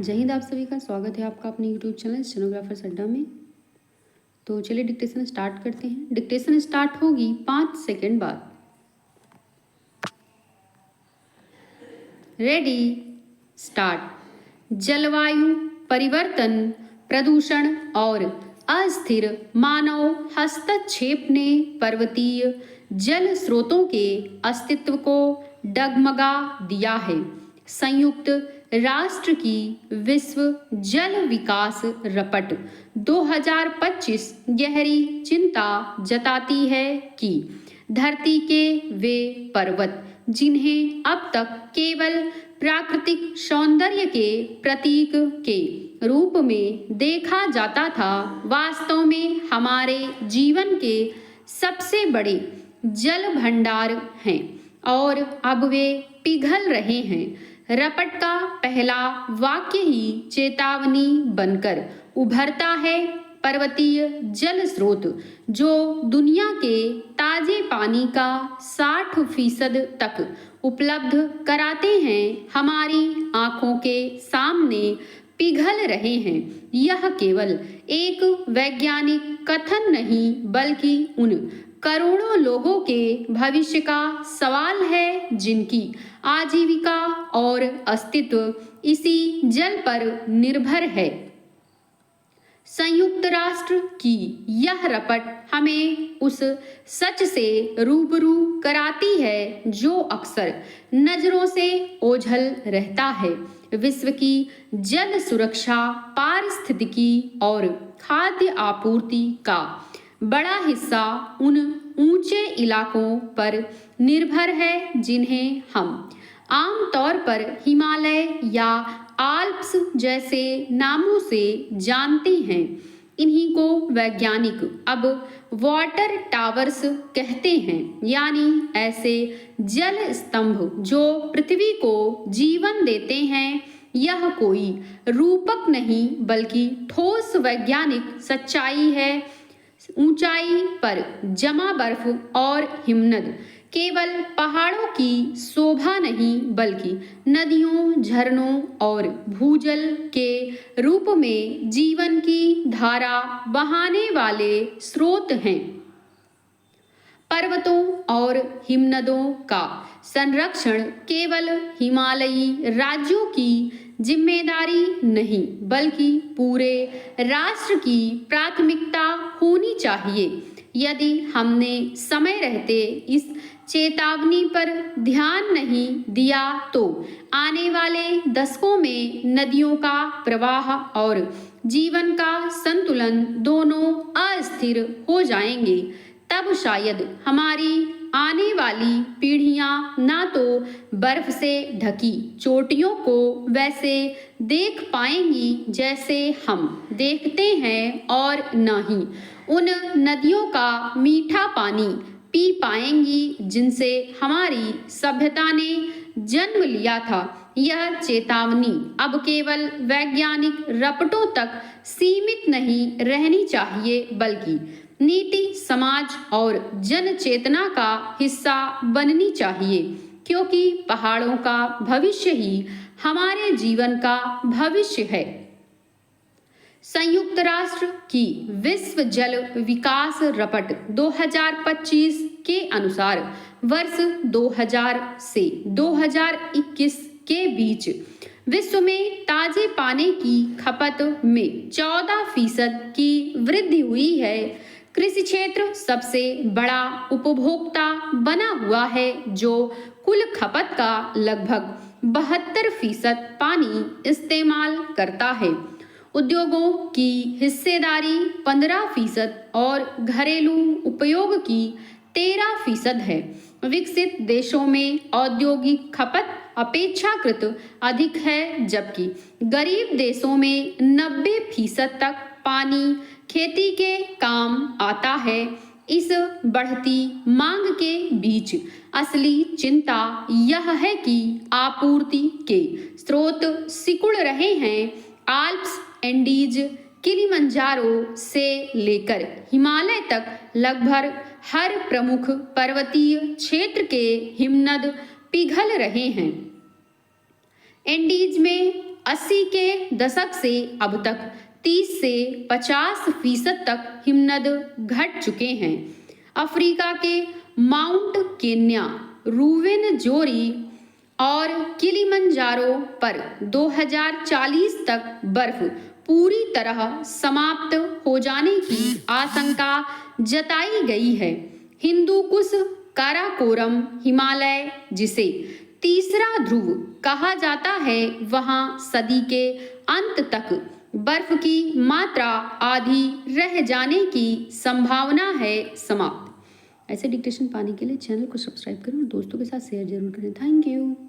जय हिंद। आप सभी का स्वागत है आपका अपने यूट्यूब चैनल स्टेनोग्राफर्स अड्डा में। तो चलिए डिक्टेशन स्टार्ट करते हैं। डिक्टेशन स्टार्ट होगी 5 सेकंड बाद। Ready, start. जलवायु परिवर्तन, प्रदूषण और अस्थिर मानव हस्तक्षेप ने पर्वतीय जल स्रोतों के अस्तित्व को डगमगा दिया है। संयुक्त राष्ट्र की विश्व जल विकास रपट 2025 गहरी चिंता जताती है कि धरती के वे पर्वत जिन्हें अब तक केवल प्राकृतिक सौंदर्य के प्रतीक के रूप में देखा जाता था, वास्तव में हमारे जीवन के सबसे बड़े जल भंडार हैं और अब वे पिघल रहे हैं। रपट का पहला वाक्य ही चेतावनी बनकर उभरता है। पर्वतीय जल स्रोत जो दुनिया के ताजे पानी का 60% तक उपलब्ध कराते हैं, हमारी आंखों के सामने पिघल रहे हैं। यह केवल एक वैज्ञानिक कथन नहीं, बल्कि उन करोड़ों लोगों के भविष्य का सवाल है जिनकी आजीविका और अस्तित्व इसी जल पर निर्भर है। संयुक्त राष्ट्र की यह रपट हमें उस सच से रूबरू कराती है जो अक्सर नजरों से ओझल रहता है। विश्व की जल सुरक्षा, पारिस्थितिकी और खाद्य आपूर्ति का बड़ा हिस्सा उन ऊंचे इलाकों पर निर्भर है जिन्हें हम आमतौर पर हिमालय या आल्प्स जैसे नामों से जानते हैं। इन्हीं को वैज्ञानिक अब वाटर टावर्स कहते हैं, यानी ऐसे जल स्तंभ जो पृथ्वी को जीवन देते हैं। यह कोई रूपक नहीं, बल्कि ठोस वैज्ञानिक सच्चाई है। ऊंचाई पर जमा बर्फ और हिमनद केवल पहाड़ों की शोभा नहीं, बल्कि नदियों, झरनों और भूजल के रूप में जीवन की धारा बहाने वाले स्रोत हैं। पर्वतों और हिमनदों का संरक्षण केवल हिमालयी राज्यों की जिम्मेदारी नहीं, बल्कि पूरे राष्ट्र की प्राथमिकता होनी चाहिए। यदि हमने समय रहते इस चेतावनी पर ध्यान नहीं दिया, तो आने वाले दशकों में नदियों का प्रवाह और जीवन का संतुलन दोनों अस्थिर हो जाएंगे। तब शायद हमारी आने वाली पीढ़ियां ना तो बर्फ से ढकी चोटियों को वैसे देख पाएंगी जैसे हम देखते हैं, और न ही उन नदियों का मीठा पानी पी पाएंगी जिनसे हमारी सभ्यता ने जन्म लिया था। यह चेतावनी अब केवल वैज्ञानिक रपटों तक सीमित नहीं रहनी चाहिए, बल्कि नीति, समाज और जन चेतना का हिस्सा बननी चाहिए, क्योंकि पहाड़ों का भविष्य ही हमारे जीवन का भविष्य है। संयुक्त राष्ट्र की विश्व जल विकास रपट 2025 के अनुसार वर्ष 2000 से 2021 के बीच विश्व में ताजे पानी की खपत में 14% की वृद्धि हुई है। कृषि क्षेत्र सबसे बड़ा उपभोक्ता बना हुआ है, जो कुल खपत का लगभग 72% पानी इस्तेमाल करता है। उद्योगों की हिस्सेदारी 15% और घरेलू उपयोग की 13% है। विकसित देशों में औद्योगिक खपत अपेक्षाकृत अधिक है, जबकि गरीब देशों में 90% तक पानी खेती के काम आता है। इस बढ़ती मांग के बीच असली चिंता यह है कि आपूर्ति के स्रोत सिकुड़ रहे हैं। आल्प्स, एंडीज, किलिमंजारो से लेकर हिमालय तक लगभग हर प्रमुख पर्वतीय क्षेत्र के हिमनद पिघल रहे हैं। एंडीज में 80 के दशक से अब तक 30 से 50% तक हिमनद घट चुके हैं। अफ्रीका के माउंट केन्या, रुवेनजोरी और किलिमंजारो पर 2040 तक बर्फ पूरी तरह समाप्त हो जाने की आशंका जताई गई है। हिंदू कुश काराकोरम हिमालय, जिसे तीसरा ध्रुव कहा जाता है, वहां सदी के अंत तक बर्फ की मात्रा आधी रह जाने की संभावना है समाप्त। ऐसे डिक्टेशन पाने के लिए चैनल को सब्सक्राइब करें और दोस्तों के साथ शेयर जरूर करें। Thank you.